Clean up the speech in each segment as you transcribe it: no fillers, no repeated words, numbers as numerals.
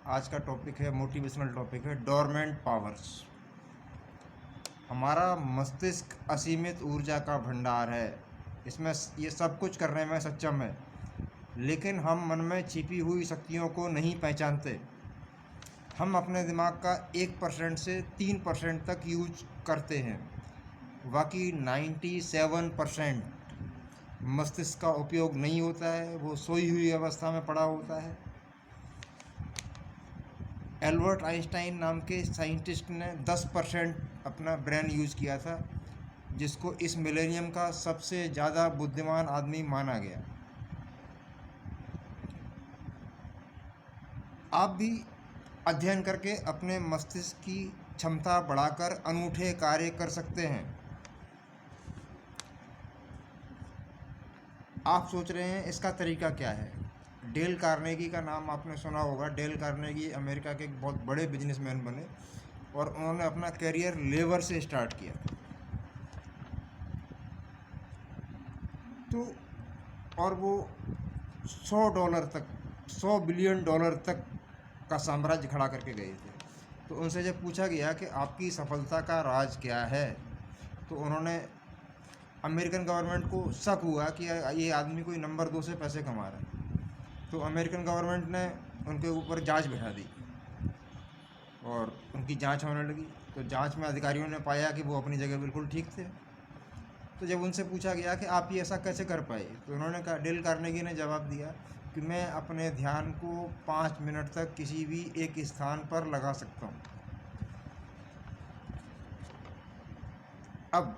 आज का टॉपिक है, मोटिवेशनल टॉपिक है, डोरमेंट पावर्स। हमारा मस्तिष्क असीमित ऊर्जा का भंडार है। इसमें ये सब कुछ करने में सक्षम है, लेकिन हम मन में छिपी हुई शक्तियों को नहीं पहचानते। हम अपने दिमाग का 1% से 3% तक यूज करते हैं। बाकी 97% मस्तिष्क का उपयोग नहीं होता है, वो सोई हुई अवस्था में पड़ा होता है। एल्बर्ट आइंस्टाइन नाम के साइंटिस्ट ने 10% अपना ब्रेन यूज़ किया था, जिसको इस मिलेनियम का सबसे ज़्यादा बुद्धिमान आदमी माना गया। आप भी अध्ययन करके अपने मस्तिष्क की क्षमता बढ़ाकर अनूठे कार्य कर सकते हैं। आप सोच रहे हैं इसका तरीका क्या है। डेल कार्नेगी का नाम आपने सुना होगा। डेल कार्नेगी अमेरिका के एक बहुत बड़े बिजनेसमैन बने और उन्होंने अपना करियर लेबर से स्टार्ट किया। तो और वो $100 बिलियन तक का साम्राज्य खड़ा करके गए थे। तो उनसे जब पूछा गया कि आपकी सफलता का राज क्या है, तो उन्होंने, अमेरिकन गवर्नमेंट को शक हुआ कि ये आदमी कोई नंबर 2 से पैसे कमा रहा है। तो अमेरिकन गवर्नमेंट ने उनके ऊपर जांच बिठा दी और उनकी जांच होने लगी। तो जांच में अधिकारियों ने पाया कि वो अपनी जगह बिल्कुल ठीक थे। तो जब उनसे पूछा गया कि आप ये ऐसा कैसे कर पाए, तो उन्होंने कहा, डेल कार्नेगी ने जवाब दिया कि मैं अपने ध्यान को 5 मिनट तक किसी भी एक स्थान पर लगा सकता हूँ। अब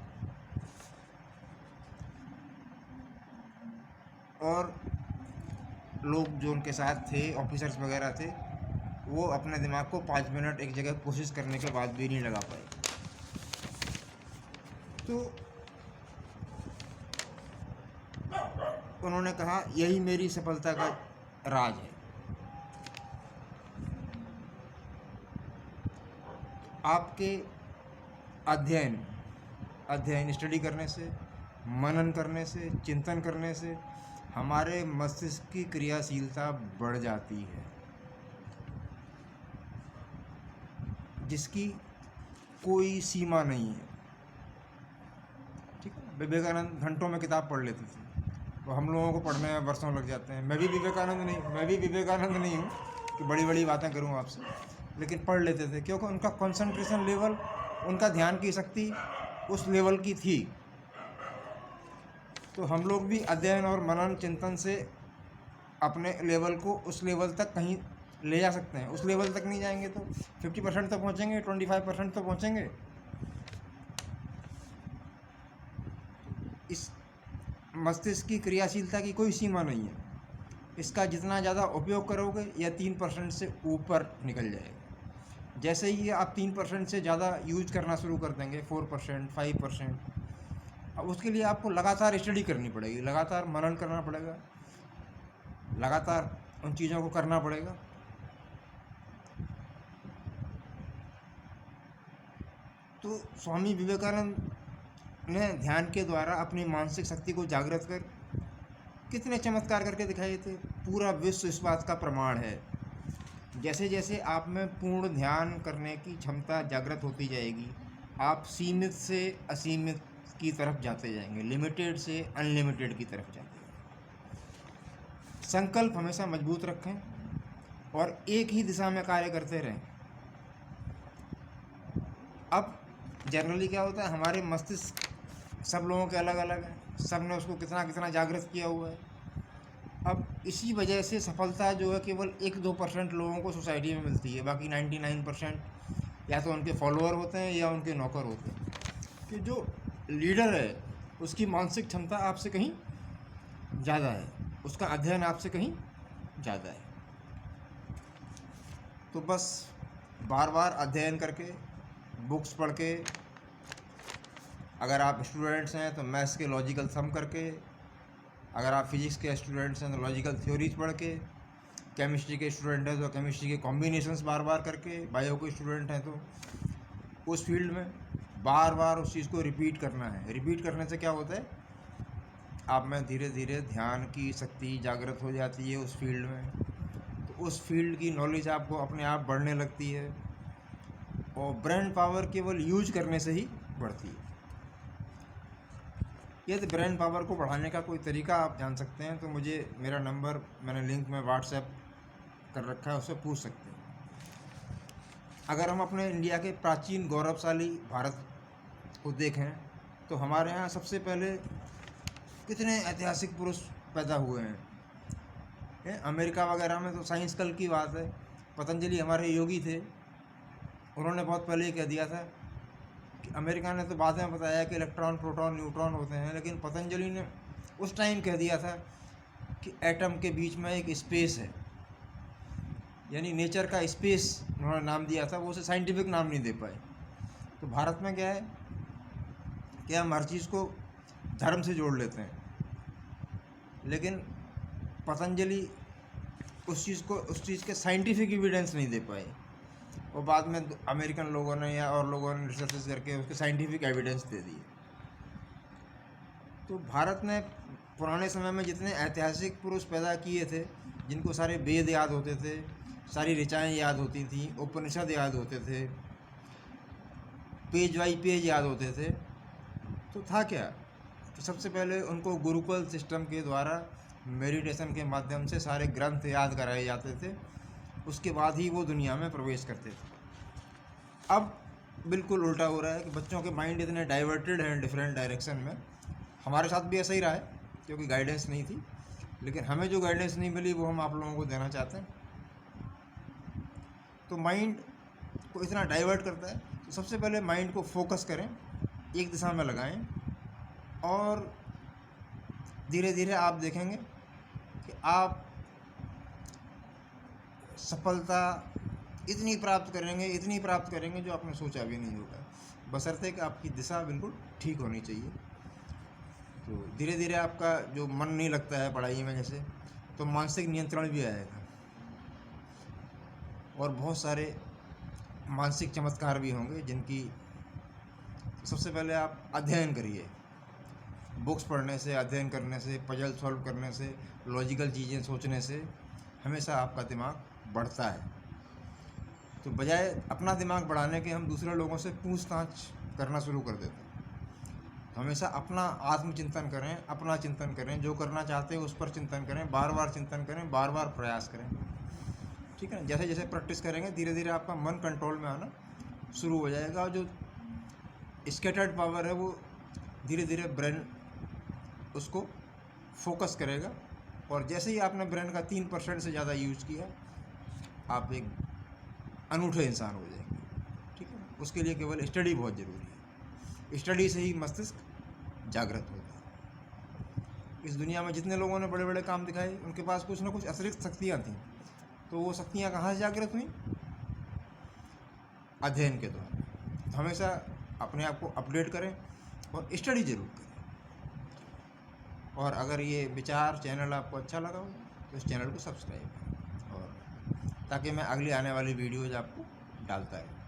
और लोग जो उनके साथ थे, ऑफिसर्स वगैरह थे, वो अपने दिमाग को 5 मिनट एक जगह कोशिश करने के बाद भी नहीं लगा पाए। तो उन्होंने कहा, यही मेरी सफलता का राज है। आपके अध्ययन स्टडी करने से, मनन करने से, चिंतन करने से हमारे मस्तिष्क की क्रियाशीलता बढ़ जाती है, जिसकी कोई सीमा नहीं है। ठीक है। विवेकानंद घंटों में किताब पढ़ लेते थे, तो हम लोगों को पढ़ने में वर्षों लग जाते हैं। मैं भी विवेकानंद नहीं हूँ कि बड़ी बड़ी बातें करूँ आपसे, लेकिन पढ़ लेते थे क्योंकि उनका कंसंट्रेशन लेवल, उनका ध्यान की शक्ति उस लेवल की थी। तो हम लोग भी अध्ययन और मनन चिंतन से अपने लेवल को उस लेवल तक कहीं ले जा सकते हैं। उस लेवल तक नहीं जाएंगे तो 50% तो पहुँचेंगे, 25% तो पहुँचेंगे। इस मस्तिष्क की क्रियाशीलता की कोई सीमा नहीं है। इसका जितना ज़्यादा उपयोग करोगे, यह 3% से ऊपर निकल जाएगा। जैसे ही आप 3% से ज़्यादा यूज करना शुरू कर देंगे, 4%, 5%, अब उसके लिए आपको लगातार स्टडी करनी पड़ेगी, लगातार मनन करना पड़ेगा, लगातार उन चीज़ों को करना पड़ेगा। तो स्वामी विवेकानंद ने ध्यान के द्वारा अपनी मानसिक शक्ति को जागृत कर कितने चमत्कार करके दिखाए थे। पूरा विश्व इस बात का प्रमाण है। जैसे जैसे आप में पूर्ण ध्यान करने की क्षमता जागृत होती जाएगी, आप सीमित से असीमित की तरफ जाते जाएंगे, लिमिटेड से अनलिमिटेड की तरफ जाते जाएंगे। संकल्प हमेशा मजबूत रखें और एक ही दिशा में कार्य करते रहें। अब जनरली क्या होता है, हमारे मस्तिष्क सब लोगों के अलग अलग हैं, सब ने उसको कितना कितना जागृत किया हुआ है। अब इसी वजह से सफलता जो है केवल 1-2% लोगों को सोसाइटी में मिलती है। बाकी 99% या तो उनके फॉलोअर होते हैं या उनके नौकर होते हैं। कि जो लीडर है उसकी मानसिक क्षमता आपसे कहीं ज़्यादा है, उसका अध्ययन आपसे कहीं ज़्यादा है। तो बस बार बार अध्ययन करके, बुक्स पढ़ के, अगर आप स्टूडेंट्स हैं तो मैथ्स के लॉजिकल सम करके, अगर आप फिजिक्स के स्टूडेंट्स हैं तो लॉजिकल थ्योरीज पढ़ के, केमिस्ट्री के स्टूडेंट हैं तो केमिस्ट्री के कॉम्बिनेशंस बार बार करके, बायो के स्टूडेंट हैं तो उस फील्ड में बार बार उस चीज़ को रिपीट करना है। रिपीट करने से क्या होता है, आप में धीरे धीरे ध्यान की शक्ति जागृत हो जाती है उस फील्ड में। तो उस फील्ड की नॉलेज आपको अपने आप बढ़ने लगती है, और ब्रेन पावर केवल यूज करने से ही बढ़ती है। यदि ब्रेन पावर को बढ़ाने का कोई तरीका आप जान सकते हैं तो मुझे, मेरा नंबर मैंने लिंक में व्हाट्सएप कर रखा है, उससे पूछ सकते हैं। अगर हम अपने इंडिया के प्राचीन गौरवशाली भारत को देखें तो हमारे यहाँ सबसे पहले कितने ऐतिहासिक पुरुष पैदा हुए हैं। अमेरिका वगैरह में तो साइंस कल की बात है, पतंजलि हमारे योगी थे, उन्होंने बहुत पहले ही कह दिया था कि, अमेरिका ने तो बाद में बताया कि इलेक्ट्रॉन, प्रोटॉन, न्यूट्रॉन होते हैं, लेकिन पतंजलि ने उस टाइम कह दिया था कि एटम के बीच में एक स्पेस है, यानी नेचर का स्पेस उन्होंने नाम दिया था, वो उसे साइंटिफिक नाम नहीं दे पाए। तो भारत में क्या है कि हम हर चीज़ को धर्म से जोड़ लेते हैं, लेकिन पतंजलि उस चीज़ के साइंटिफिक एविडेंस नहीं दे पाए, और बाद में अमेरिकन लोगों ने या और लोगों ने रिसर्च करके उसके साइंटिफिक एविडेंस दे दिए। तो भारत ने पुराने समय में जितने ऐतिहासिक पुरुष पैदा किए थे, जिनको सारे वेद याद होते थे, सारी ऋचाएँ याद होती थी, उपनिषद याद होते थे, पेज बाई पेज याद होते थे, तो था क्या कि सबसे पहले उनको गुरुकुल सिस्टम के द्वारा मेडिटेशन के माध्यम से सारे ग्रंथ याद कराए जाते थे, उसके बाद ही वो दुनिया में प्रवेश करते थे। अब बिल्कुल उल्टा हो रहा है कि बच्चों के माइंड इतने डाइवर्टेड हैं डिफरेंट डायरेक्शन में। हमारे साथ भी ऐसा ही रहा है, क्योंकि गाइडेंस नहीं थी, लेकिन हमें जो गाइडेंस नहीं मिली वो हम आप लोगों को देना चाहते हैं। तो माइंड को इतना डाइवर्ट करता है, तो सबसे पहले माइंड को फोकस करें, एक दिशा में लगाएं, और धीरे धीरे आप देखेंगे कि आप सफलता इतनी प्राप्त करेंगे जो आपने सोचा भी नहीं होगा, बशर्ते कि आपकी दिशा बिल्कुल ठीक होनी चाहिए। तो धीरे धीरे आपका जो मन नहीं लगता है पढ़ाई में जैसे, तो मानसिक नियंत्रण भी आएगा, और बहुत सारे मानसिक चमत्कार भी होंगे, जिनकी सबसे पहले आप अध्ययन करिए। बुक्स पढ़ने से, अध्ययन करने से, पजल सॉल्व करने से, लॉजिकल चीज़ें सोचने से हमेशा आपका दिमाग बढ़ता है। तो बजाय अपना दिमाग बढ़ाने के हम दूसरे लोगों से पूछताछ करना शुरू कर देते हैं। हमेशा अपना आत्मचिंतन करें, अपना चिंतन करें, जो करना चाहते हैं उस पर चिंतन करें, बार बार चिंतन करें, बार बार प्रयास करें, ठीक है। जैसे जैसे प्रैक्टिस करेंगे धीरे धीरे आपका मन कंट्रोल में आना शुरू हो जाएगा, और जो स्कैटर्ड पावर है वो धीरे धीरे ब्रेन उसको फोकस करेगा, और जैसे ही आपने ब्रेन का 3% से ज़्यादा यूज किया, आप एक अनूठे इंसान हो जाएंगे, ठीक है। उसके लिए केवल स्टडी बहुत ज़रूरी है, स्टडी से ही मस्तिष्क जागृत होता है। इस दुनिया में जितने लोगों ने बड़े बड़े काम दिखाए, उनके पास कुछ ना कुछ अतिरिक्त शक्तियाँ थीं, तो वो शक्तियाँ कहाँ से जागृत हुई? अध्ययन के द्वारा। तो हमेशा अपने आप को अपडेट करें और स्टडी जरूर करें। और अगर ये विचार चैनल आपको अच्छा लगा हो तो इस चैनल को सब्सक्राइब करें, और ताकि मैं अगली आने वाली वीडियोज़ आपको डालता रहूँ।